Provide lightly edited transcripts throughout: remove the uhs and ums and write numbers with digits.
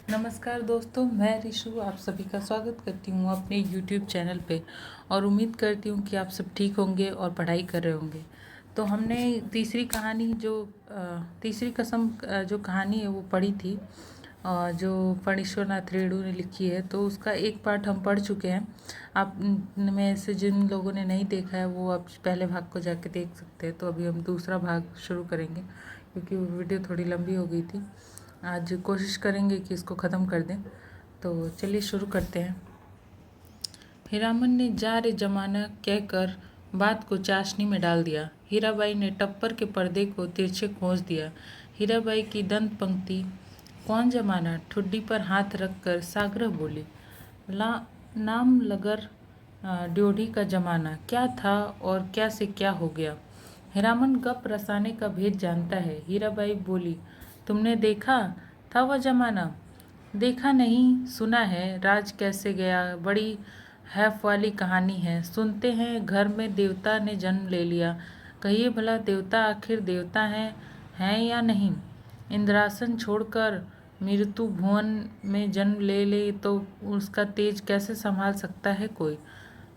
नमस्कार दोस्तों, मैं रिशु आप सभी का स्वागत करती हूँ अपने यूट्यूब चैनल पे। और उम्मीद करती हूँ कि आप सब ठीक होंगे और पढ़ाई कर रहे होंगे। तो हमने तीसरी कसम जो कहानी है वो पढ़ी थी, जो फणीश्वरनाथ रेणु ने लिखी है। तो उसका एक पार्ट हम पढ़ चुके हैं। आप में से जिन लोगों ने नहीं देखा है वो अब पहले भाग को जाके देख सकते हैं। तो अभी हम दूसरा भाग शुरू करेंगे क्योंकि वो वीडियो थोड़ी लंबी हो गई थी। आज कोशिश करेंगे कि इसको ख़त्म कर दें। तो चलिए शुरू करते हैं। हीरामन ने जा रे जमाना कहकर बात को चाशनी में डाल दिया। हीराबाई ने टप्पर के पर्दे को तिरछे खोज दिया। हीराबाई की दंत पंक्ति कौन जमाना ठुड्डी पर हाथ रखकर साग्रह बोली। नाम लगर ड्योढ़ी का जमाना क्या था और क्या से क्या हो गया। हीरामन गप रसाने का भेद जानता है। हीराबाई बोली, तुमने देखा था वह जमाना? देखा नहीं, सुना है। राज कैसे गया, बड़ी हैफ वाली कहानी है। सुनते हैं घर में देवता ने जन्म ले लिया। कहिए भला देवता आखिर देवता हैं या नहीं? इंद्रासन छोड़कर मृत्यु भुवन में जन्म ले ले तो उसका तेज कैसे संभाल सकता है कोई?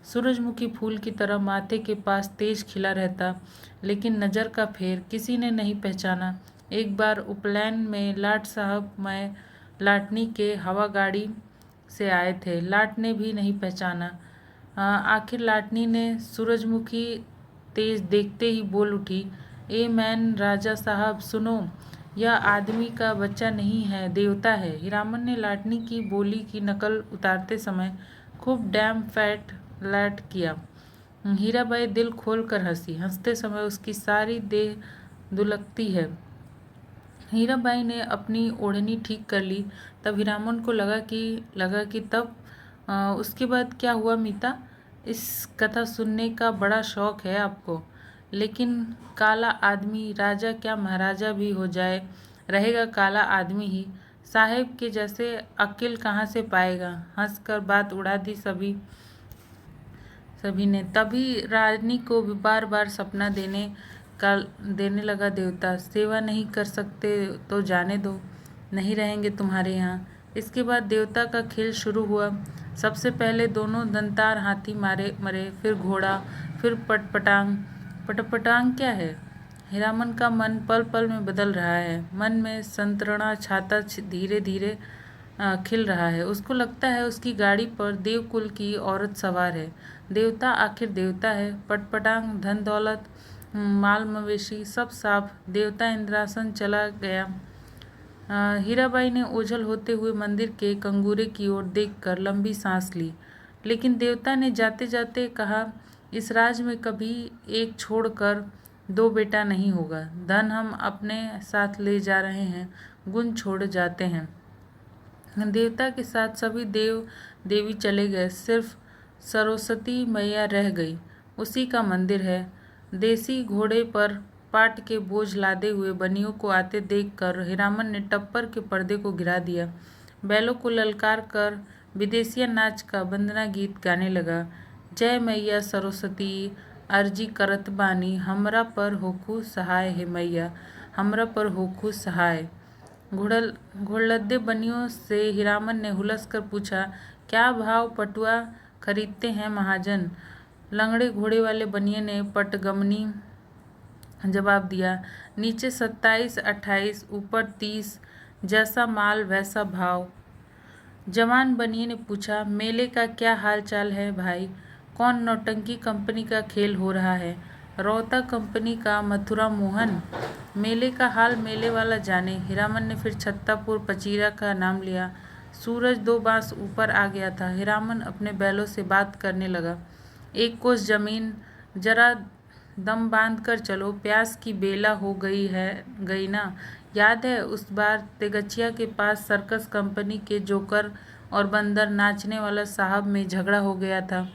सूरजमुखी फूल की तरह माथे के पास तेज खिला रहता, लेकिन नज़र का फेर किसी ने नहीं पहचाना। एक बार उपलैन में लाट साहब मैं लाटनी के हवा गाड़ी से आए थे। लाट ने भी नहीं पहचाना। आखिर लाटनी ने सूरजमुखी तेज देखते ही बोल उठी, ए मैन राजा साहब सुनो, यह आदमी का बच्चा नहीं है, देवता है। हीरामन ने लाटनी की बोली की नकल उतारते समय खूब डैम फैट लैट किया। हीराबाई दिल खोल कर हंसी। हंसते समय उसकी सारी देह दुलकती है। हीराबाई ने अपनी ओढ़नी ठीक कर ली। तब हीरामन को लगा कि तब उसके बाद क्या हुआ मीता? इस कथा सुनने का बड़ा शौक है आपको। लेकिन काला आदमी राजा क्या महाराजा भी हो जाए, रहेगा काला आदमी ही। साहेब के जैसे अक्ल कहाँ से पाएगा? हंसकर बात उड़ा दी सभी ने। तभी रानी को बार बार सपना देने लगा देवता। सेवा नहीं कर सकते तो जाने दो, नहीं रहेंगे तुम्हारे यहाँ। इसके बाद देवता का खेल शुरू हुआ। सबसे पहले दोनों दंतार हाथी मरे, फिर घोड़ा, फिर पटपटांग। पटपटांग क्या है? हीरामन का मन पल पल में बदल रहा है। मन में संतरणा छाता धीरे धीरे खिल रहा है। उसको लगता है उसकी गाड़ी पर देवकुल की औरत सवार है। देवता आखिर देवता है। पटपटांग धन दौलत माल मवेशी सब साफ। देवता इंद्रासन चला गया। हीराबाई ने ओझल होते हुए मंदिर के कंगूरे की ओर देखकर लंबी सांस ली। लेकिन देवता ने जाते जाते कहा, इस राज में कभी एक छोड़कर दो बेटा नहीं होगा। धन हम अपने साथ ले जा रहे हैं, गुण छोड़ जाते हैं। देवता के साथ सभी देव देवी चले गए, सिर्फ सरस्वती मैया रह गई। उसी का मंदिर है। देसी घोड़े पर पाट के बोझ लादे हुए बनियों को आते देखकर हीरामन ने टप्पर के पर्दे को गिरा दिया। बैलों को ललकार कर विदेशिया नाच का वंदना गीत गाने लगा। जय मैया सरस्वती, अर्जी करत बानी, हमरा पर होखू सहाय हे मैया, हमरा पर होखू सहाय। घोड़लद्दे बनियों से हीरामन ने हुलस कर पूछा, क्या भाव पटुआ खरीदते हैं महाजन? लंगड़े घोड़े वाले बनिए ने पटगमनी जवाब दिया, नीचे 27-28, ऊपर 30, जैसा माल वैसा भाव। जवान बनिए ने पूछा, मेले का क्या हाल चाल है भाई? कौन नौटंकी कंपनी का खेल हो रहा है? रौता कंपनी का मथुरा मोहन? मेले का हाल मेले वाला जाने। हीरामन ने फिर छत्तापुर पचीरा का नाम लिया। सूरज 2 बांस ऊपर आ गया था। हीरामन अपने बैलों से बात करने लगा, एक कोस जमीन, जरा दम बांध कर चलो, प्यास की बेला हो गई ना? याद है उस बार तेगचिया के पास सर्कस कंपनी के जोकर और बंदर नाचने वाला साहब में झगड़ा हो गया था।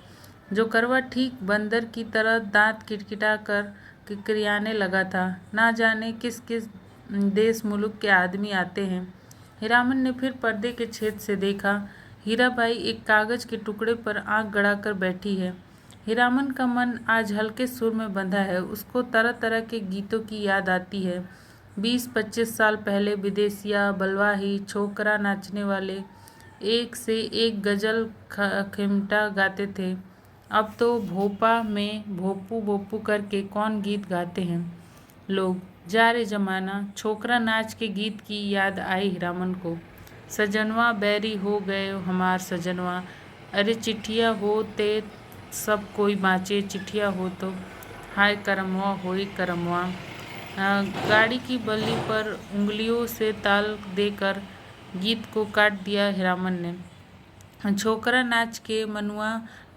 जोकरवा ठीक बंदर की तरह दांत किटकिटा कर किकरियाने लगा था। ना जाने किस किस देश मुल्क के आदमी आते हैं। हीरामन ने फिर पर्दे के छेद से देखा। हीराबाई एक कागज के टुकड़े पर आंख गड़ाकर बैठी है। हीरामन का मन आज हल्के सुर में बंधा है। उसको तरह तरह के गीतों की याद आती है। 20-25 साल पहले विदेशिया बलवाही छोकरा नाचने वाले एक से एक गजल खिमटा गाते थे। अब तो भोपा में भोपू भोपू करके कौन गीत गाते हैं लोग। जा रे जमाना। छोकरा नाच के गीत की याद आई हीरामन को। सजनवा बैरी हो गए हमार सजनवा, अरे चिट्ठिया हो ते सब कोई बाँचे, चिट्ठिया हो तो हाय करमवा होई करमवा। गाड़ी की बल्ली पर उंगलियों से ताल देकर गीत को काट दिया हीरामन ने। छोकरा नाच के मनुआ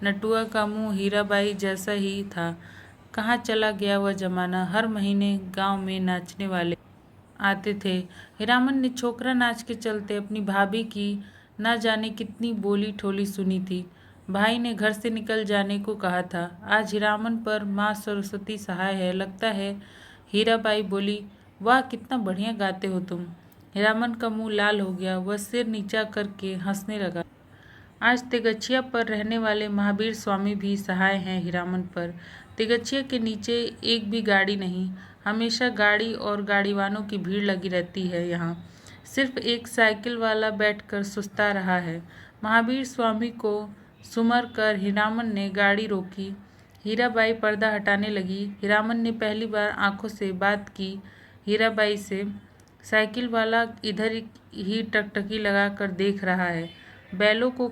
नटुआ का मुंह हीराबाई जैसा ही था। कहाँ चला गया वह जमाना। हर महीने गांव में नाचने वाले आते थे। हीरामन ने छोकरा नाच के चलते अपनी भाभी की न जाने कितनी बोली ठोली सुनी थी। भाई ने घर से निकल जाने को कहा था। आज हीरामन पर माँ सरस्वती सहाय है लगता है। हीराबाई बोली, वाह कितना बढ़िया गाते हो तुम। हीरामन का मुंह लाल हो गया। वह सिर नीचा करके हंसने लगा। आज तिगछिया पर रहने वाले महावीर स्वामी भी सहाय हैं हीरामन पर। तिगछिया के नीचे एक भी गाड़ी नहीं। हमेशा गाड़ी और गाड़ीवानों की भीड़ लगी रहती है यहाँ। सिर्फ एक साइकिल वाला बैठकर सुस्ता रहा है। महावीर स्वामी को सुमर कर हीरामन ने गाड़ी रोकी। हीराबाई पर्दा हटाने लगी। हीरामन ने पहली बार आंखों से बात की हीराबाई से। साइकिल वाला इधर ही टकटकी लगाकर देख रहा है। बैलों को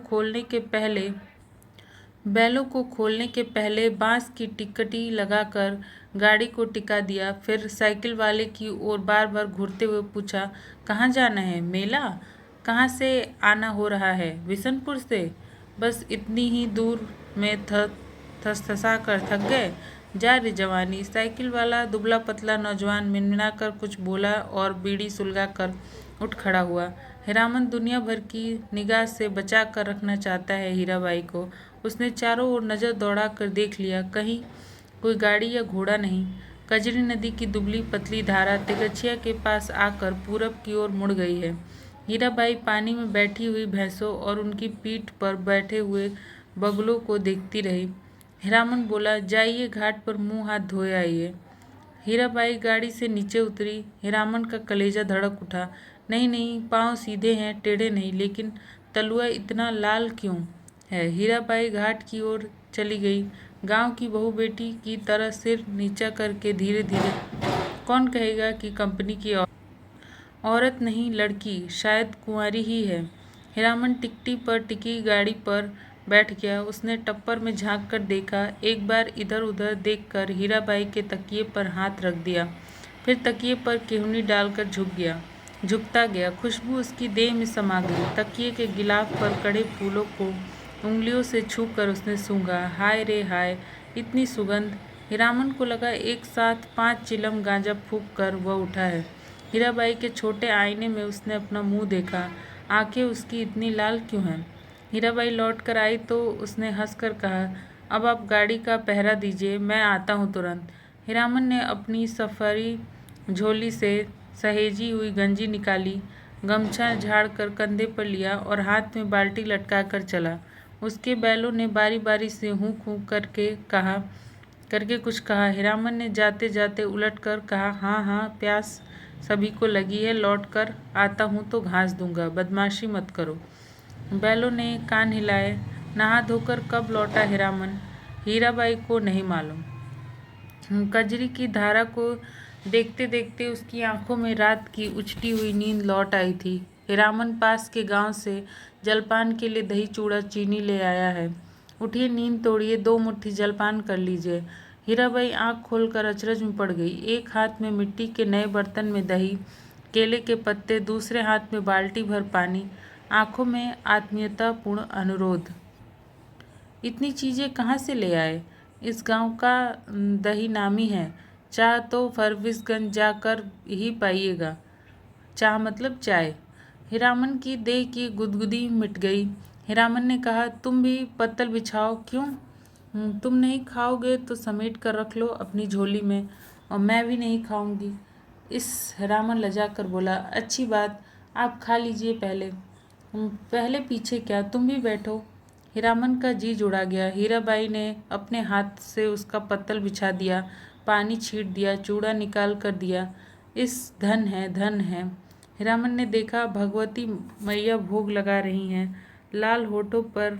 खोलने के पहले बांस की टिकटी लगाकर गाड़ी को टिका दिया। फिर साइकिल वाले की ओर बार बार घूरते हुए पूछा, कहाँ जाना है? मेला? कहाँ से आना हो रहा है? बिशनपुर से? बस इतनी ही दूर में थसथसा कर थक गए? जा रे जवानी। साइकिल वाला दुबला पतला नौजवान मिनमिना कर कुछ बोला और बीड़ी सुलगा कर उठ खड़ा हुआ। हीरामन दुनिया भर की निगाह से बचा कर रखना चाहता है हीराबाई को। उसने चारों ओर नज़र दौड़ा कर देख लिया, कहीं कोई गाड़ी या घोड़ा नहीं। कजरी नदी की दुबली पतली धारा तिगछिया के पास आकर पूरब की ओर मुड़ गई है। हीराबाई पानी में बैठी हुई भैंसों और उनकी पीठ पर बैठे हुए बगलों को देखती रही। हीरामन बोला, जाइए घाट पर मुंह हाथ धोए आइए। हीराबाई गाड़ी से नीचे उतरी। हीरामन का कलेजा धड़क उठा। नहीं नहीं, पाँव सीधे हैं, टेढ़े नहीं, लेकिन तलुआ इतना लाल क्यों है? हीराबाई घाट की ओर चली गई। गांव की बहू बेटी की तरह सिर नीचा करके धीरे धीरे। कौन कहेगा कि कंपनी की औरत नहीं, लड़की, शायद कुंवारी ही है। हीरामन टिकटी पर टिकी गाड़ी पर बैठ गया। उसने टप्पर में झांक कर देखा। एक बार इधर उधर देखकर हीराबाई के तकिए पर हाथ रख दिया। फिर तकिए पर केहूनी डालकर झुकता गया। खुशबू उसकी देह में समा गई। तकिए के गिलाफ पर कड़े फूलों को उंगलियों से छू कर उसने सूंघा। हाय रे हाय, इतनी सुगंध! हीरामन को लगा एक साथ 5 चिलम गांजा फूंक कर वह उठा है। हीराबाई के छोटे आईने में उसने अपना मुंह देखा। आंखें उसकी इतनी लाल क्यों हैं? हीराबाई लौट कर आई तो उसने हंसकर कहा, अब आप गाड़ी का पहरा दीजिए, मैं आता हूँ तुरंत। हीरामन ने अपनी सफरी झोली से सहेजी हुई गंजी निकाली, गमछा झाड़ कर कंधे पर लिया और हाथ में बाल्टी लटका कर चला। उसके बैलों ने बारी बारी से हूँ हूँ करके कुछ कहा। हीरामन ने जाते जाते उलट कर कहा, हाँ हाँ, प्यास सभी को लगी है, लौट कर आता हूँ तो घास दूंगा, बदमाशी मत करो। बैलों ने कान हिलाए। नहा धोकर कब लौटा हीरामन, हीराबाई को नहीं मालूम। कजरी की धारा को देखते देखते उसकी आंखों में रात की उचटी हुई नींद लौट आई थी। हीरामन पास के गांव से जलपान के लिए दही चूड़ा चीनी ले आया है। उठिए, नींद तोड़िए, 2 मुट्ठी जलपान कर लीजिए। हीराबाई आंख खोलकर अचरज में पड़ गई। एक हाथ में मिट्टी के नए बर्तन में दही, केले के पत्ते, दूसरे हाथ में बाल्टी भर पानी, आंखों में आत्मीयतापूर्ण अनुरोध। इतनी चीज़ें कहाँ से ले आए? इस गांव का दही नामी है। चाह तो फरविसगंज जाकर ही पाइएगा। चाह मतलब चाय। हीरामन की देह की गुदगुदी मिट गई। हीरामन ने कहा, तुम भी पत्तल बिछाओ। क्यों? तुम नहीं खाओगे तो समेट कर रख लो अपनी झोली में, और मैं भी नहीं खाऊंगी। इस हीरामन लजा कर बोला, अच्छी बात, आप खा लीजिए पहले। पहले पीछे क्या, तुम भी बैठो। हीरामन का जी जुड़ा गया। हीराबाई ने अपने हाथ से उसका पत्तल बिछा दिया, पानी छीट दिया, चूड़ा निकाल कर दिया। इस धन है। हीरामन ने देखा भगवती मैया भोग लगा रही हैं, लाल होठों पर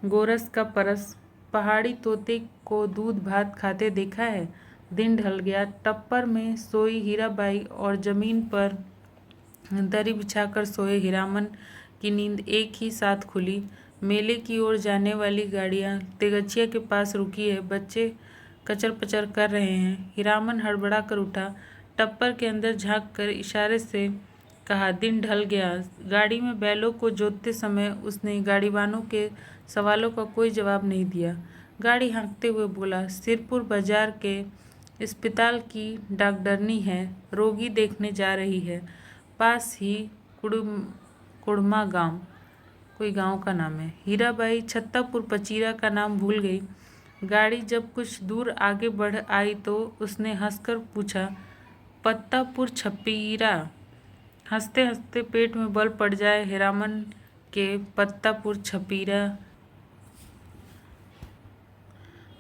गोरस का परस। पहाड़ी तोते को दूध भात खाते देखा है। दिन ढल गया। टप्पर में सोई हीराबाई और जमीन पर दरी बिछाकर सोए हीरामन की नींद एक ही साथ खुली। मेले की ओर जाने वाली गाड़ियां तेगचिया के पास रुकी है। बच्चे कचर पचर कर रहे हैं। हीरामन हड़बड़ा कर उठा, टप्पर के अंदर झांक कर इशारे से कहा, दिन ढल गया। गाड़ी में बैलों को जोतते समय उसने गाड़ीवानों के सवालों का कोई जवाब नहीं दिया। गाड़ी हाँकते हुए बोला, सिरपुर बाजार के अस्पताल की डॉक्टरनी है, रोगी देखने जा रही है। पास ही कुड़मा गांव, कोई गांव का नाम है। हीराबाई छत्तापुर पचीरा का नाम भूल गई। गाड़ी जब कुछ दूर आगे बढ़ आई तो उसने हंसकर पूछा, पत्तापुर छपीरा। हंसते हंसते पेट में बल पड़ जाए हीरामन के। पत्तापुर छपीरा,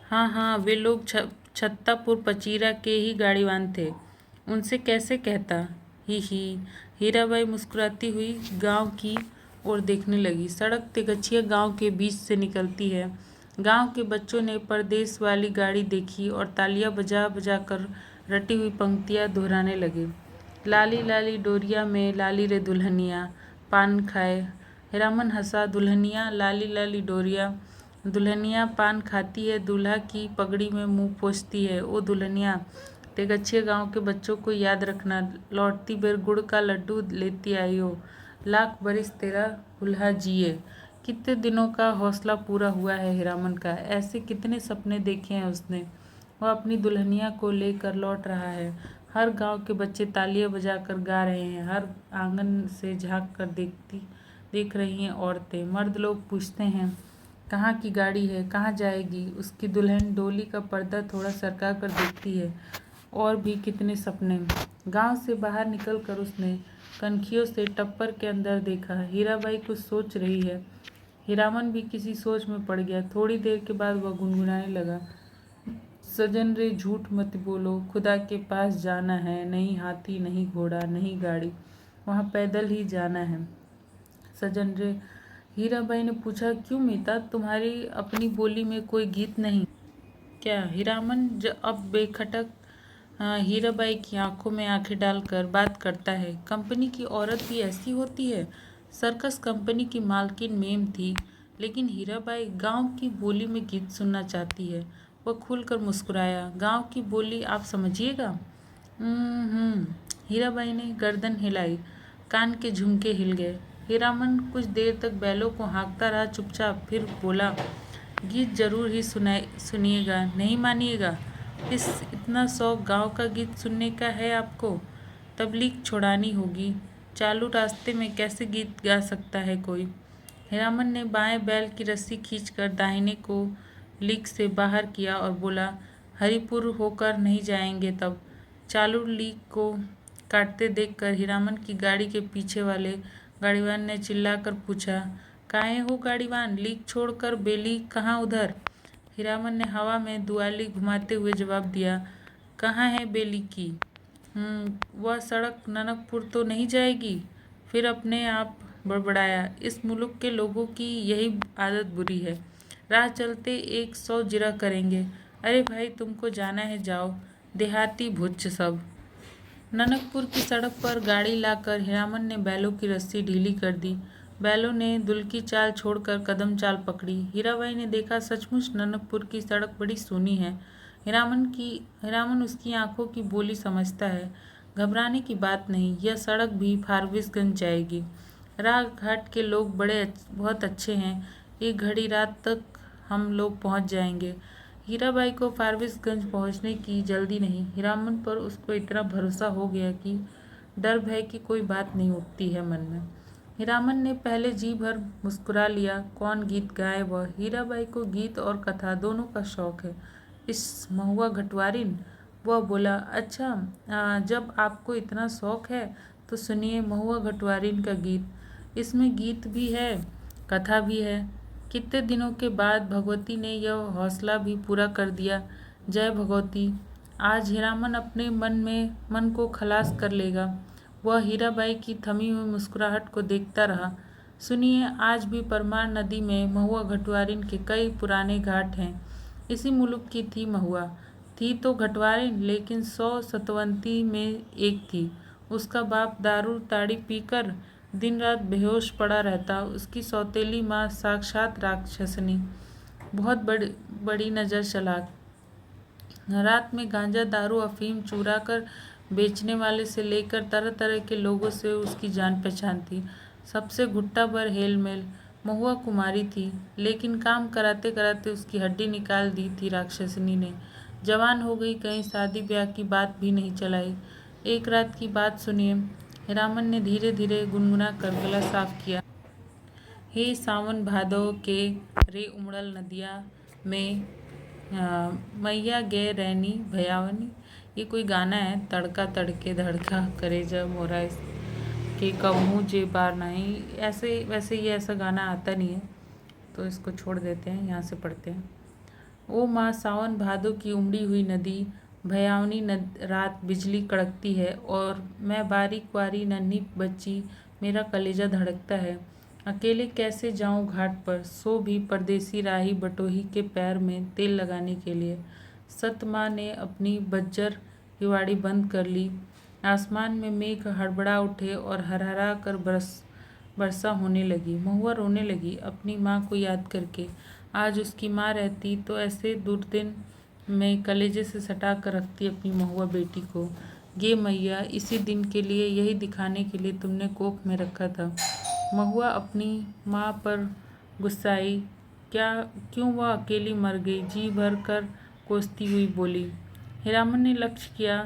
हाँ हाँ, वे लोग छत्तापुर पचीरा के ही गाड़ीवान थे। उनसे कैसे कहता। ही। हीराबाई मुस्कुराती हुई गांव की ओर देखने लगी। सड़क तेगचिया गांव के बीच से निकलती है। गांव के बच्चों ने परदेश वाली गाड़ी देखी और तालियां बजा बजा कर रटी हुई पंक्तियां दोहराने लगे। लाली लाली डोरिया में लाली रे दुल्हनिया, पान खाए। हीरामन हंसा। दुल्हनिया, लाली लाली डोरिया। दुल्हनिया पान खाती है, दूल्हा की पगड़ी में मुंह पोंछती है। ओ दुल्हनिया, तेगचिया गांव के बच्चों को याद रखना, लौटती बेर गुड़ का लड्डू लेती आई हो। लाख बरिस तेरा दुल्हा जिए। कितने दिनों का हौसला पूरा हुआ है हीरामन का। ऐसे कितने सपने देखे हैं उसने। वह अपनी दुल्हनिया को लेकर लौट रहा है। हर गांव के बच्चे तालियां बजाकर गा रहे हैं। हर आंगन से झांक कर देख रही हैं औरतें। मर्द लोग पूछते हैं, कहाँ की गाड़ी है, कहाँ जाएगी। उसकी दुल्हन डोली का पर्दा थोड़ा सरका कर देखती है। और भी कितने सपने। गांव से बाहर निकलकर उसने कनखियों से टप्पर के अंदर देखा। हीराबाई कुछ सोच रही है। हीरामन भी किसी सोच में पड़ गया। थोड़ी देर के बाद वह गुनगुनाने लगा, सजन रे झूठ मत बोलो, खुदा के पास जाना है। नहीं हाथी, नहीं घोड़ा, नहीं गाड़ी, वहाँ पैदल ही जाना है। सजन रे। हीराबाई ने पूछा, क्यों मीता, तुम्हारी अपनी बोली में कोई गीत नहीं क्या। हीरामन अब बेखटक हीराबाई की आंखों में आंखें डालकर बात करता है। कंपनी की औरत भी ऐसी होती है। सर्कस कंपनी की मालकिन मेम थी, लेकिन हीराबाई गांव की बोली में गीत सुनना चाहती है। वह खुलकर मुस्कुराया। गांव की बोली आप समझिएगा। हीराबाई ने गर्दन हिलाई। कान के झुमके हिल गए। हीरामन कुछ देर तक बैलों को हाँकता रहा चुपचाप। फिर बोला, गीत जरूर ही सुनिएगा, नहीं मानिएगा। इतना शौक गांव का गीत सुनने का है आपको। तबलीग छोड़ानी होगी। चालू रास्ते में कैसे गीत गा सकता है कोई। हीरामन ने बाएं बैल की रस्सी खींचकर दाहिने को लीक से बाहर किया और बोला, हरिपुर होकर नहीं जाएंगे तब। चालू लीक को काटते देखकर हीरामन की गाड़ी के पीछे वाले गाड़ीवान ने चिल्लाकर पूछा, काहे हो गाड़ीवान, लीक छोड़कर बेली कहाँ उधर। हीरामन ने हवा में दुआली घुमाते हुए जवाब दिया, कहाँ है बेली की। वह सड़क ननकपुर तो नहीं जाएगी। फिर अपने आप बड़बड़ाया, इस मुल्क के लोगों की यही आदत बुरी है, राह चलते 100 जिरा करेंगे। अरे भाई, तुमको जाना है जाओ, देहाती भुच्च सब। ननकपुर की सड़क पर गाड़ी लाकर हीरामन ने बैलों की रस्सी ढीली कर दी। बैलों ने दुल्की चाल छोड़कर कदम चाल पकड़ी। हीराबाई ने देखा, सचमुच ननकपुर की सड़क बड़ी सूनी है। हीरामन उसकी आंखों की बोली समझता है। घबराने की बात नहीं, यह सड़क भी फारबिसगंज जाएगी। राह घाट के लोग बहुत अच्छे हैं। एक घड़ी रात तक हम लोग पहुंच जाएंगे। हीराबाई को फारबिसगंज पहुंचने की जल्दी नहीं। हीरामन पर उसको इतना भरोसा हो गया कि डर भय की कोई बात नहीं उठती है मन में। हीरामन ने पहले जी भर मुस्कुरा लिया। कौन गीत गाए वह। हीराबाई को गीत और कथा दोनों का शौक है। इस महुआ घटवारिन। वह बोला, अच्छा, जब आपको इतना शौक है तो सुनिए महुआ घटवारिन का गीत। इसमें गीत भी है, कथा भी है। कितने दिनों के बाद भगवती ने यह हौसला भी पूरा कर दिया। जय भगवती। आज हीरामन अपने मन को खलास कर लेगा। वह हीराबाई की थमी हुई मुस्कुराहट को देखता रहा। सुनिए, आज भी परमार नदी में महुआ घटवारिन के कई पुराने घाट हैं। इसी मुल्क की थी महुआ। थी तो घटवारिन, लेकिन 100 सतवंती में एक थी। उसका बाप दारू ताड़ी पीकर दिन रात बेहोश पड़ा रहता। उसकी सौतेली माँ साक्षात राक्षसनी, बहुत बड़ी नज़र चलाक। रात में गांजा दारू अफीम चुरा कर बेचने वाले से लेकर तरह तरह के लोगों से उसकी जान पहचान थी। सबसे घुट्टा भर हेलमेल। महुआ कुमारी थी, लेकिन काम कराते कराते उसकी हड्डी निकाल दी थी राक्षसनी ने। जवान हो गई, कहीं शादी ब्याह की बात भी नहीं चलाई। एक रात की बात सुनिए। हीरामन ने धीरे धीरे गुनगुना कर गला साफ किया। हे सावन भादो के रे उमड़ल नदिया में मैया गे रैनी भयावनी। ये कोई गाना है। तड़का तड़के धड़का करे जब मोरा के कहूँ जे बार नहीं। ऐसे वैसे ये ऐसा गाना आता नहीं है, तो इसको छोड़ देते हैं, यहाँ से पढ़ते हैं। ओ माँ, सावन भादो की उमड़ी हुई नदी, भयावनी रात बिजली कड़कती है और मैं बारीक बारी नन्ही बच्ची, मेरा कलेजा धड़कता है। अकेले कैसे जाऊं घाट पर, सो भी परदेसी राही बटोही के पैर में तेल लगाने के लिए। सत माँ ने अपनी बज्जर हिवाड़ी बंद कर ली। आसमान में मेघ हड़बड़ा उठे और हरहरा कर वर्षा होने लगी। महुआ रोने लगी अपनी माँ को याद करके। आज उसकी माँ रहती तो ऐसे दुर्दिन में कलेजे से सटा कर रखती अपनी महुआ बेटी को। गे मैया, इसी दिन के लिए, यही दिखाने के लिए तुमने कोख में रखा था। महुआ अपनी माँ पर गुस्साई। क्यों वह अकेली मर गई, जी भर कर कोसती हुई बोली। हीरामन ने लक्ष्य किया।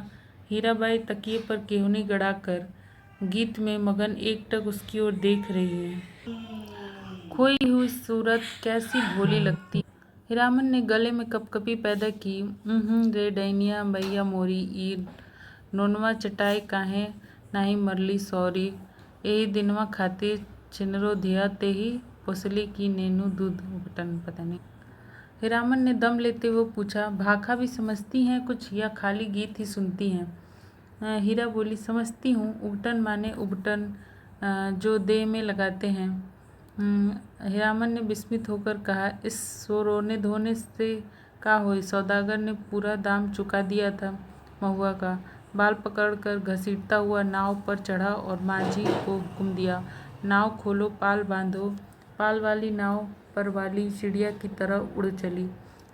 हीराबाई तकिए पर केहूनी गड़ाकर गीत में मगन एकटक उसकी ओर देख रही है। खोई हुई सूरत कैसी भोली लगती। हीरामन ने गले में कपकपी पैदा की। रे डैनिया मैया मोरी, ई नोनवा चटाई काहे नाही मरली सौरी। यही दिनवा खातिर छिनरो धिया ते ही पोसली की नेनू दूध बटन। पता नहीं। हीरामन ने दम लेते हुए पूछा, भाखा भी समझती हैं कुछ या खाली गीत ही सुनती हैं? हीरा बोली, समझती हूँ। उबटन माने उबटन, जो देह में लगाते हैं। हीरामन ने विस्मित होकर कहा, इस सो रोने धोने से का होई? सौदागर ने पूरा दाम चुका दिया था महुआ का। बाल पकड़कर घसीटता हुआ नाव पर चढ़ा और माझी को हुक्म दिया, नाव खोलो, पाल बांधो। पाल वाली नाव पर वाली चिड़िया की तरह उड़ चली।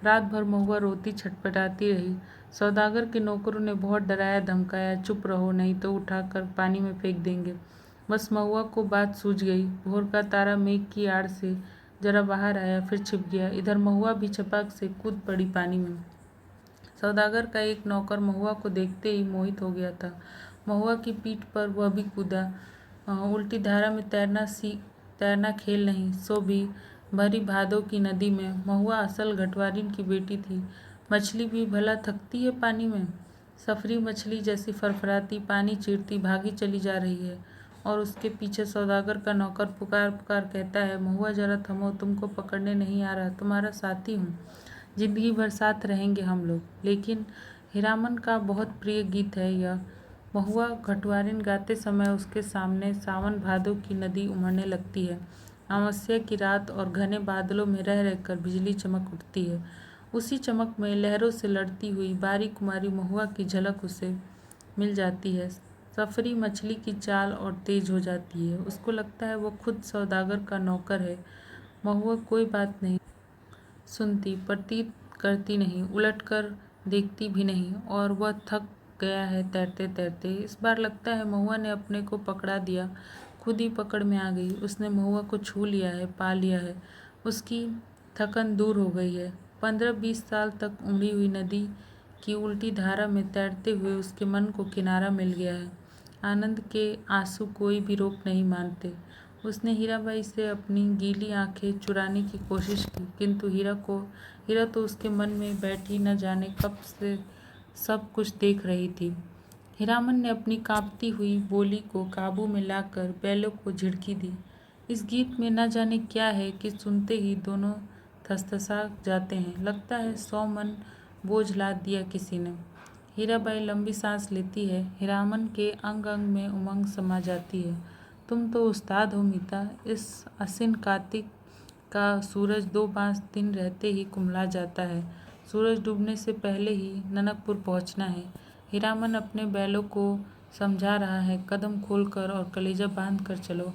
रात भर महुआ रोती छटपटाती रही। सौदागर के नौकरों ने बहुत डराया धमकाया, चुप रहो नहीं तो उठाकर पानी में फेंक देंगे। बस महुआ को बात सूझ गई। भोर का तारा मेघ की आड़ से जरा बाहर आया, फिर छिप गया। इधर महुआ भी छपाक से कूद पड़ी पानी में। सौदागर का एक नौकर महुआ को देखते ही मोहित हो गया था। महुआ की पीठ पर वह भी कूदा। उल्टी धारा में तैरना खेल नहीं, सो भी भरी भादों की नदी में। महुआ असल घटवारिन की बेटी थी। मछली भी भला थकती है पानी में? सफरी मछली जैसी फरफराती, पानी चीरती भागी चली जा रही है और उसके पीछे सौदागर का नौकर पुकार पुकार कहता है, महुआ जरा थमो, तुमको पकड़ने नहीं आ रहा, तुम्हारा साथी हूँ, जिंदगी भर साथ रहेंगे हम लोग। लेकिन हीरामन का बहुत प्रिय गीत है यह। महुआ घटवारिन गाते समय उसके सामने सावन भादों की नदी उमड़ने लगती है। अमावस्या की रात और घने बादलों में रह रहकर बिजली चमक उठती है। उसी चमक में लहरों से लड़ती हुई बारी कुमारी महुआ की झलक उसे मिल जाती है। सफरी मछली की चाल और तेज हो जाती है। उसको लगता है वो खुद सौदागर का नौकर है। महुआ कोई बात नहीं सुनती, प्रतीत करती नहीं, उलटकर देखती भी नहीं, और वह थक गया है तैरते तैरते। इस बार लगता है महुआ ने अपने को पकड़ा दिया, खुद ही पकड़ में आ गई। उसने महुआ को छू लिया है, पा लिया है। उसकी थकन दूर हो गई है। 15-20 साल तक उमड़ी हुई नदी की उल्टी धारा में तैरते हुए उसके मन को किनारा मिल गया है। आनंद के आंसू कोई भी रोक नहीं मानते। उसने हीराबाई से अपनी गीली आंखें चुराने की कोशिश की, किंतु हीरा तो उसके मन में बैठी न जाने कब से सब कुछ देख रही थी। हीरामन ने अपनी कांपती हुई बोली को काबू में लाकर बैलों को झिड़की दी। इस गीत में न जाने क्या है कि सुनते ही दोनों थसथसा जाते हैं। लगता है 100 मन बोझ लाद दिया किसी ने। हीराबाई लंबी सांस लेती है। हीरामन के अंग अंग में उमंग समा जाती है। तुम तो उस्ताद हो मीता। इस आसिन कार्तिक का सूरज 2-5 दिन रहते ही कुमला जाता है। सूरज डूबने से पहले ही ननकपुर पहुंचना है। हीरामन अपने बैलों को समझा रहा है, कदम खोलकर और कलेजा बांध कर चलो।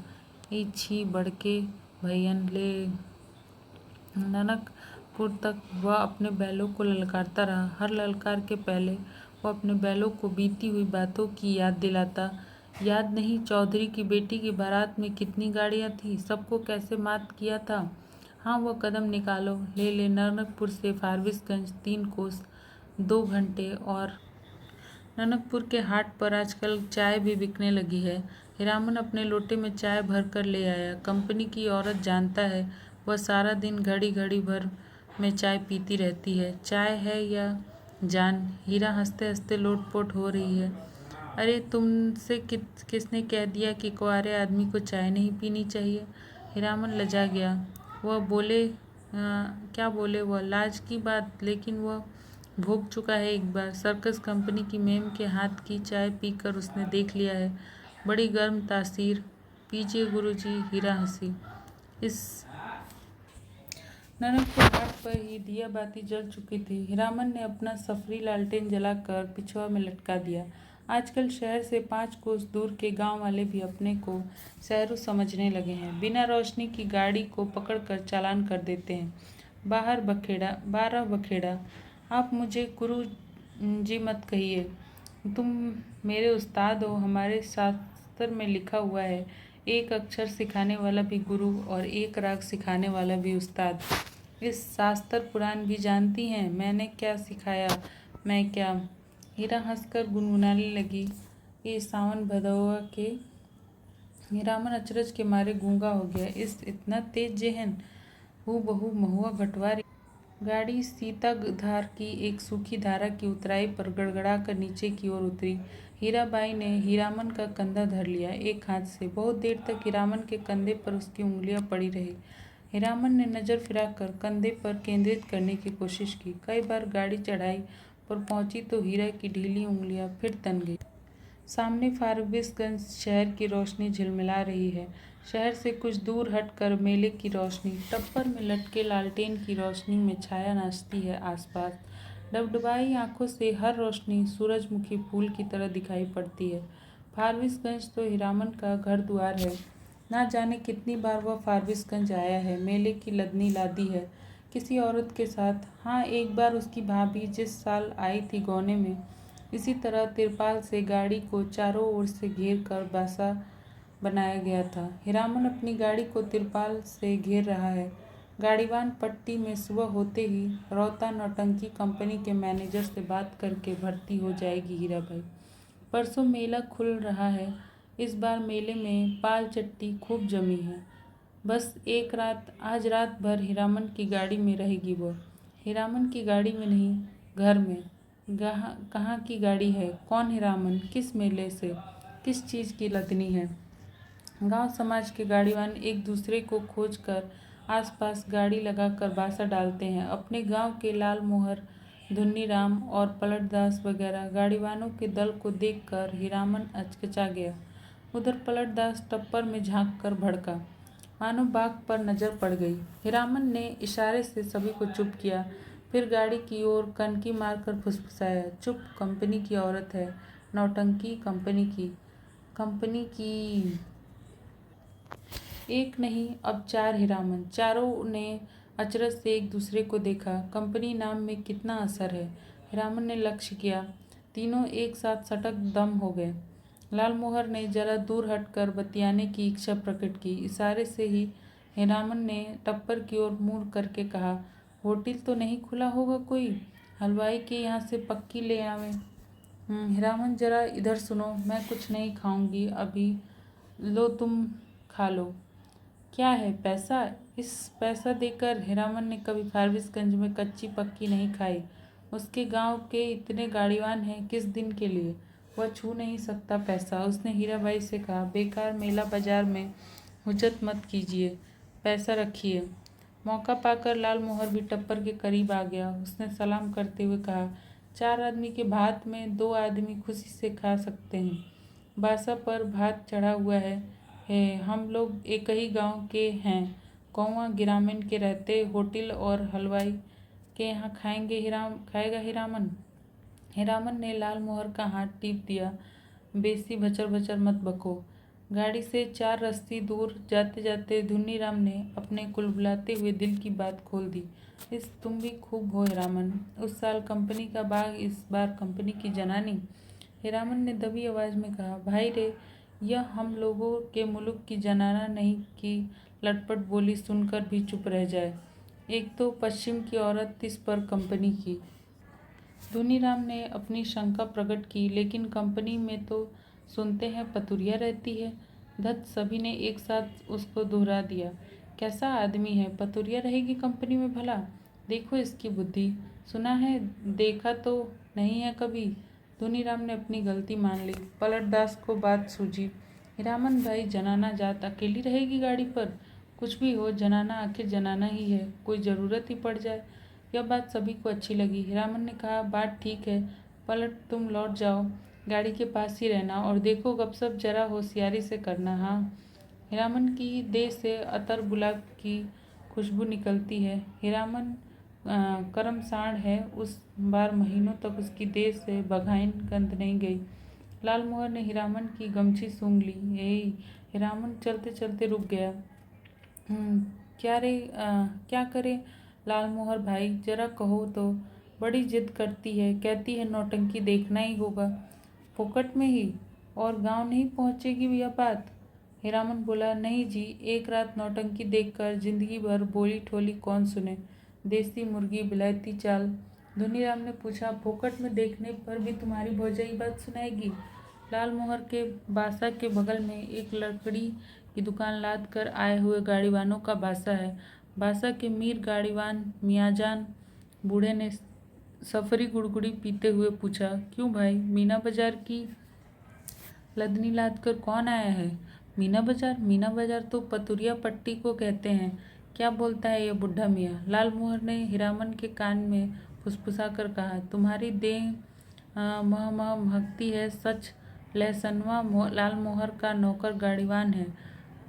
ई छी बड़के भैयन ले। ननकपुर तक वह अपने बैलों को ललकारता रहा। हर ललकार के पहले वह अपने बैलों को बीती हुई बातों की याद दिलाता। याद नहीं चौधरी की बेटी की बारात में कितनी गाड़ियां थी, सबको कैसे मात किया था। हाँ, वह कदम निकालो। ले ननकपुर से फारबिसगंज 3 कोस 2 घंटे। और ननकपुर के हाट पर आजकल चाय भी बिकने लगी है। हीरामन अपने लोटे में चाय भर कर ले आया। कंपनी की औरत जानता है, वह सारा दिन घड़ी घड़ी भर में चाय पीती रहती है। चाय है या जान। हीरा हंसते हंसते लोटपोट हो रही है। अरे तुमसे किसने कह दिया कि कुंवारे आदमी को चाय नहीं पीनी चाहिए। हीरामन लजा गया। वह बोले क्या बोले वह, लाज की बात। लेकिन वह भोग चुका है एक बार। सर्कस कंपनी की मेम के हाथ की चाय पीकर उसने देख लिया है। बड़ी गर्म तासीर। पीजिए गुरुजी। हीरा हंसी। इस ननकपुर हाट पर ही दिया बाती जल चुकी थी। हीरामन ने अपना सफरी लालटेन जलाकर पिछुआ में लटका दिया। आजकल शहर से 5 कोस दूर के गांव वाले भी अपने को शहरों समझने लगे हैं। बिना रोशनी की गाड़ी को पकड़कर चालान कर देते हैं। 12 बखेड़ा। आप मुझे गुरु जी मत कहिए। तुम मेरे उस्ताद हो। हमारे शास्त्र में लिखा हुआ है, एक अक्षर सिखाने वाला भी गुरु और एक राग सिखाने वाला भी उस्ताद। इस शास्त्र पुराण भी जानती हैं। मैंने क्या सिखाया, मैं क्या। हीरा हंसकर गुनगुनाने लगी। ये सावन भदौआ के। हीरामन अचरज के मारे गूंगा हो गया। इस इतना तेज जेहन हूबहू महुआ भटवारी। गाड़ी सीताधार की एक सूखी धारा की उतराई पर गड़गड़ा कर नीचे की ओर उतरी। हीराबाई ने हीरामन का कंधा धर लिया एक हाथ से। बहुत देर तक हीरामन के कंधे पर उसकी उंगलियां पड़ी रही। हीरामन ने नजर फिराकर कंधे पर केंद्रित करने की कोशिश की। कई बार गाड़ी चढ़ाई पर पहुंची तो हीरा की ढीली उंगलियां फिर तन गई। सामने फारबिसगंज शहर की रोशनी झिलमिला रही है। शहर से कुछ दूर हटकर मेले की रोशनी, टप्पर में लटके लालटेन की रोशनी में छाया नाचती है आसपास। डबडबाई आंखों से हर रोशनी सूरजमुखी फूल की तरह दिखाई पड़ती है। फारबिसगंज तो हीरामन का घर द्वार है। ना जाने कितनी बार वह फारबिसगंज आया है। मेले की लदनी लादी है किसी औरत के साथ। हाँ, एक बार उसकी भाभी जिस साल आई थी गौने में, इसी तरह तिरपाल से गाड़ी को चारों ओर से घेर कर बासा बनाया गया था। हीरामन अपनी गाड़ी को तिरपाल से घेर रहा है। गाड़ीवान पट्टी में सुबह होते ही रौता नौटंकी कंपनी के मैनेजर से बात करके भर्ती हो जाएगी हीराबाई। परसों मेला खुल रहा है। इस बार मेले में पाल चट्टी खूब जमी है। बस एक रात, आज रात भर हीरामन की गाड़ी में रहेगी वो। हीरामन की गाड़ी में नहीं, घर में। कहाँ की गाड़ी है, कौन हीरामन, किस मेले से, किस चीज़ की लदनी है। गांव समाज के गाड़ीवान एक दूसरे को खोज कर आसपास गाड़ी लगाकर बासा डालते हैं। अपने गांव के लाल मोहर, धुन्नीराम और पलटदास वगैरह गाड़ीवानों के दल को देखकर हीरामन अचकचा गया। उधर पलटदास टप्पर में झांक कर भड़का, मानो बाघ पर नजर पड़ गई। हीरामन ने इशारे से सभी को चुप किया, फिर गाड़ी की ओर कनकी मारकर फुसफुसाया, चुप, कंपनी की औरत है। नौटंकी कंपनी की। एक नहीं, अब 4 हीरामन। चारों ने अचरज से एक दूसरे को देखा। कंपनी नाम में कितना असर है। हीरामन ने लक्ष्य किया। तीनों एक साथ सटक दम हो गए। लालमोहर ने जरा दूर हटकर बतियाने की इच्छा प्रकट की। इशारे से ही हीरामन ने टप्पर की ओर मुड़ करके कहा, होटल तो नहीं खुला होगा कोई, हलवाई के यहाँ से पक्की ले आवें। हीरामन, जरा इधर सुनो, मैं कुछ नहीं खाऊंगी अभी। लो तुम खा लो। क्या है, पैसा? इस पैसा देकर। हीरामन ने कभी फारबिसगंज में कच्ची पक्की नहीं खाई। उसके गांव के इतने गाड़ीवान हैं, किस दिन के लिए। वह छू नहीं सकता पैसा। उसने हीराबाई से कहा, बेकार मेला बाजार में हुज्जत मत कीजिए, पैसा रखिए। मौका पाकर लाल मोहर भी टप्पर के करीब आ गया। उसने सलाम करते हुए कहा, 4 आदमी के भात में 2 आदमी खुशी से खा सकते हैं। बासा पर भात चढ़ा हुआ है। हम लोग एक ही गांव के हैं। कौवा गिरामन के रहते होटल और हलवाई के यहाँ खाएगा हीरामन। हीरामन ने लाल मोहर का हाथ टीप दिया। बेसी भचर भचर मत बको। गाड़ी से 4 रस्सी दूर जाते जाते धुन्नीराम ने अपने कुलबुलाते हुए दिल की बात खोल दी। तुम भी खूब हो हीरामन। उस साल कंपनी का बाग, इस बार कंपनी की जनानी। हीरामन ने दबी आवाज में कहा, भाई रे, यह हम लोगों के मुल्क की जनाना नहीं कि लटपट बोली सुनकर भी चुप रह जाए। एक तो पश्चिम की औरत, इस पर कंपनी की। धुनीराम ने अपनी शंका प्रकट की, लेकिन कंपनी में तो सुनते हैं पतुरिया रहती है। धत, सभी ने एक साथ उसको दोहरा दिया। कैसा आदमी है, पतुरिया रहेगी कंपनी में भला? देखो इसकी बुद्धि। सुना है, देखा तो नहीं है कभी। धुनीराम ने अपनी गलती मान ली। पलटदास को बात सूझी। हीरामन भाई, जनाना जात अकेली रहेगी गाड़ी पर? कुछ भी हो, जनाना आखिर जनाना ही है, कोई ज़रूरत ही पड़ जाए। यह बात सभी को अच्छी लगी। हीरामन ने कहा, बात ठीक है, पलट तुम लौट जाओ, गाड़ी के पास ही रहना और देखो गपशप जरा होशियारी से करना। हाँ। हीरामन की देह से अतर गुलाब की खुशबू निकलती है। हीरामन कर्मसाण है, उस बार महीनों तक उसकी देह से बघाइन गंध नहीं गई। लाल मोहर ने हीरामन की गमछी सूंघ ली। हीरामन चलते चलते रुक गया। क्या रे, क्या करे लाल मोहर भाई, जरा कहो तो। बड़ी जिद करती है, कहती है नौटंकी देखना ही होगा, फोकट में ही, और गांव नहीं पहुंचेगी यह बात। हीरामन बोला, नहीं जी, एक रात नौटंकी देखकर जिंदगी भर बोली ठोली कौन सुने। देसी मुर्गी बिलायती चाल। धुनीराम ने पूछा, फोकट में देखने पर भी तुम्हारी भौजाई बात सुनाएगी? लाल मोहर के बासा के बगल में एक लकड़ी की दुकान लाद कर आए हुए गाड़ीवानों का बासा है। बासा के मीर गाड़ीवान मियाँजान बूढ़े ने सफरी गुड़गुड़ी पीते हुए पूछा, क्यों भाई, मीना बाजार की लदनी लाद कर कौन आया है? मीना बाजार? मीना बाजार तो पतुरिया पट्टी को कहते हैं। क्या बोलता है यह बुढ़ा मियाँ? लाल मोहर ने हीरामन के कान में फुसफुसा कर कहा, तुम्हारी देह मह मह महकती है सच। लहसनवा लाल मोहर का नौकर गाड़ीवान है,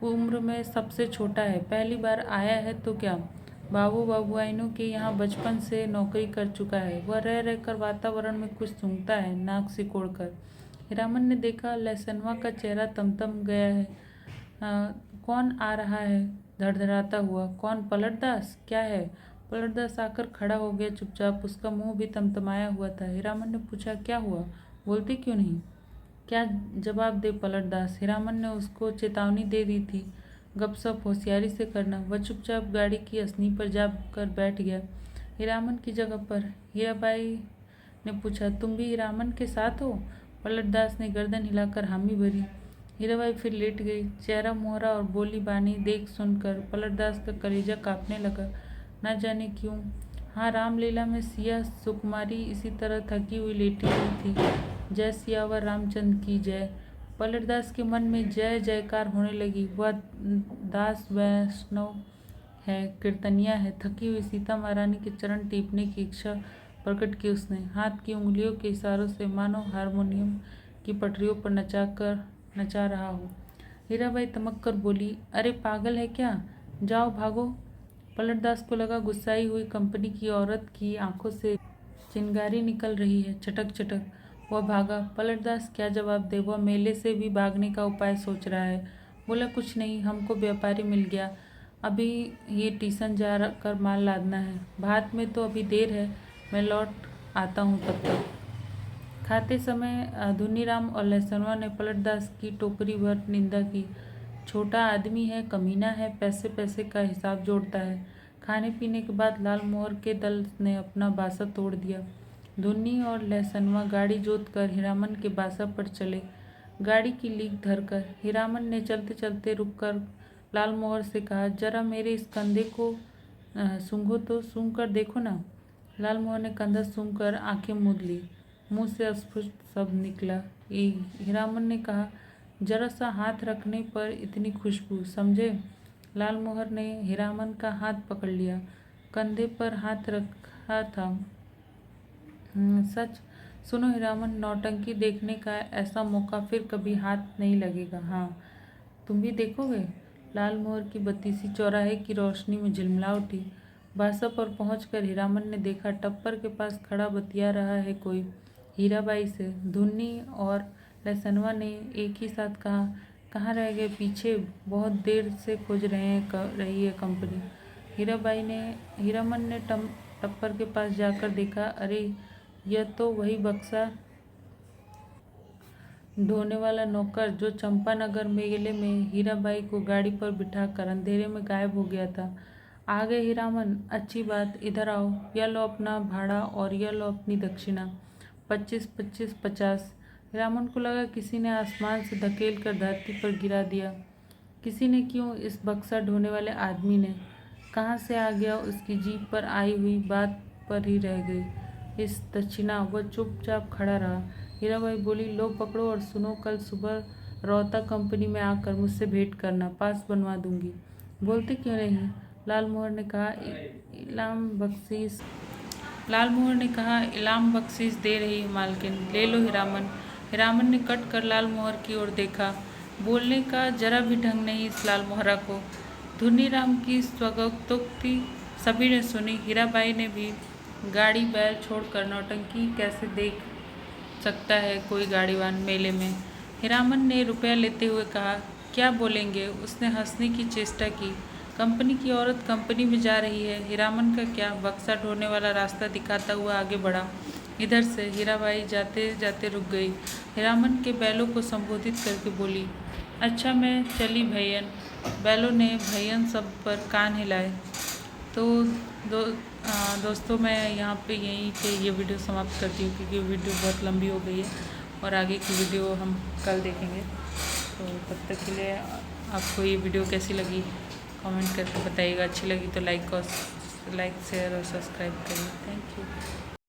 उम्र में सबसे छोटा है, पहली बार आया है तो क्या, बाबू बाबुआइनों के यहाँ बचपन से नौकरी कर चुका है। वह रह रहकर वातावरण में कुछ सूंघता है, नाक सिकोड़ कर। हीरामन ने देखा, लहसनवा का चेहरा तमतम गया है। कौन आ रहा है धड़धड़ाता हुआ? कौन? पलटदास? क्या है? पलटदास आकर खड़ा हो गया चुपचाप, उसका मुंह भी तमतमाया हुआ था। हीरामन ने पूछा, क्या हुआ, बोलते क्यों नहीं? क्या जवाब दे पलटदास? हीरामन ने उसको चेतावनी दे दी थी, गपशप होशियारी से करना। वह चुपचाप गाड़ी की असनी पर जाकर बैठ गया, हीरामन की जगह पर। हीराबाई ने पूछा, तुम भी हीरामन के साथ हो? पलटदास ने गर्दन हिलाकर हामी भरी। हीराबाई फिर लेट गई। चेहरा मोहरा और बोली बानी देख सुनकर पलटदास का कलेजा कांपने लगा, न जाने क्यों। हाँ, रामलीला में सिया सुकुमारी इसी तरह थकी हुई लेटी हुई थी। जय सियावर रामचंद्र की जय। पलटदास के मन में जय जयकार होने लगी। वह दास वैष्णव है, कीर्तनिया है। थकी हुई सीता महारानी के चरण टीपने की इच्छा प्रकट की उसने। हाथ की उंगलियों के इशारों से मानो हारमोनियम की पटरियों पर नचा रहा हो। हीराबाई तमक कर बोली, अरे पागल है क्या, जाओ भागो। पलटदास को लगा गुस्साई हुई कंपनी की औरत की आंखों से चिंगारी निकल रही है, चटक चटक। वह भागा। पलटदास क्या जवाब दे? वह मेले से भी भागने का उपाय सोच रहा है। बोला, कुछ नहीं, हमको व्यापारी मिल गया, अभी ये स्टेशन जा कर माल लादना है। भात में तो अभी देर है, मैं लौट आता हूँ तब तक। खाते समय धुनीराम और लहसनवा ने पलटदास की टोकरी भर निंदा की। छोटा आदमी है, कमीना है, पैसे पैसे का हिसाब जोड़ता है। खाने पीने के बाद लाल मोहर के दल ने अपना बासा तोड़ दिया। धुन्नी और लहसनवा गाड़ी जोत कर हीरामन के बासा पर चले, गाड़ी की लीक धरकर। हीरामन ने चलते चलते रुककर लाल मोहर से कहा, जरा मेरे इस कंधे को सूंघो तो, सूंघ कर देखो ना। लाल मोहर ने कंधा सूंघ कर आंखें मूंद ली, मुंह से अस्पष्ट शब्द निकला। हीरामन ने कहा, जरा सा हाथ रखने पर इतनी खुशबू, समझे? लाल मोहर ने हीरामन का हाथ पकड़ लिया, कंधे पर हाथ रखा था, सच। सुनो हीरामन, नौटंकी देखने का ऐसा मौका फिर कभी हाथ नहीं लगेगा। हाँ, तुम भी देखोगे? लाल मोहर की बत्ती सी चौराहे की रोशनी में झिलमिला उठी। बासा पर पहुंचकर हीरामन ने देखा टप्पर के पास खड़ा बतिया रहा है कोई हीराबाई से। धुन्नी और लहसनवा ने एक ही साथ कहा, कहाँ रह गए पीछे, बहुत देर से खोज रही है कंपनी। हीरामन ने टप्पर के पास जाकर देखा, अरे यह तो वही बक्सा ढोने वाला नौकर जो चंपानगर मेले में हीराबाई को गाड़ी पर बिठाकर अंधेरे में गायब हो गया था। आ गए हीरामन, अच्छी बात, इधर आओ, यह लो अपना भाड़ा और यह लो अपनी दक्षिणा, 25 25 50। हीरामन को लगा किसी ने आसमान से धकेल कर धरती पर गिरा दिया। किसी ने क्यों, इस बक्सा ढोने वाले आदमी ने। कहाँ से आ गया, उसकी जीप पर आई हुई बात पर ही रह गई इस दक्षिणा। वह चुपचाप खड़ा रहा। हीराबाई बोली, लो पकड़ो और सुनो, कल सुबह रौता कंपनी में आकर मुझसे भेंट करना, पास बनवा दूंगी। बोलते क्यों नहीं? लाल मोहर ने कहा, इलाम बख्शीश दे रही है मालकिन, ले लो हीरामन। हीरामन ने कट कर लाल मोहर की ओर देखा। बोलने का जरा भी ढंग नहीं इस लाल मोहरा को। धुनीराम की स्वगतोक्ति सभी ने सुनी। हीराबाई ने भी। गाड़ी बैल छोड़कर नौटंकी कैसे देख सकता है कोई गाड़ीवान मेले में? हीरामन ने रुपया लेते हुए कहा, क्या बोलेंगे? उसने हंसने की चेष्टा की। कंपनी की औरत कंपनी में जा रही है, हीरामन का क्या? बक्सा ढोने वाला रास्ता दिखाता हुआ आगे बढ़ा। इधर से। हीराबाई जाते जाते रुक गई। हीरामन के बैलों को संबोधित करके बोली, अच्छा मैं चली भैयन। बैलों ने भैयन शब्द पर कान हिलाए। तो दोस्तों, मैं यहाँ पे यहीं पे ये वीडियो समाप्त करती हूँ क्योंकि वीडियो बहुत लंबी हो गई है और आगे की वीडियो हम कल देखेंगे। तो तब तक के लिए आपको ये वीडियो कैसी लगी कमेंट करके बताइएगा। अच्छी लगी तो लाइक शेयर और सब्सक्राइब करिए। Thank you.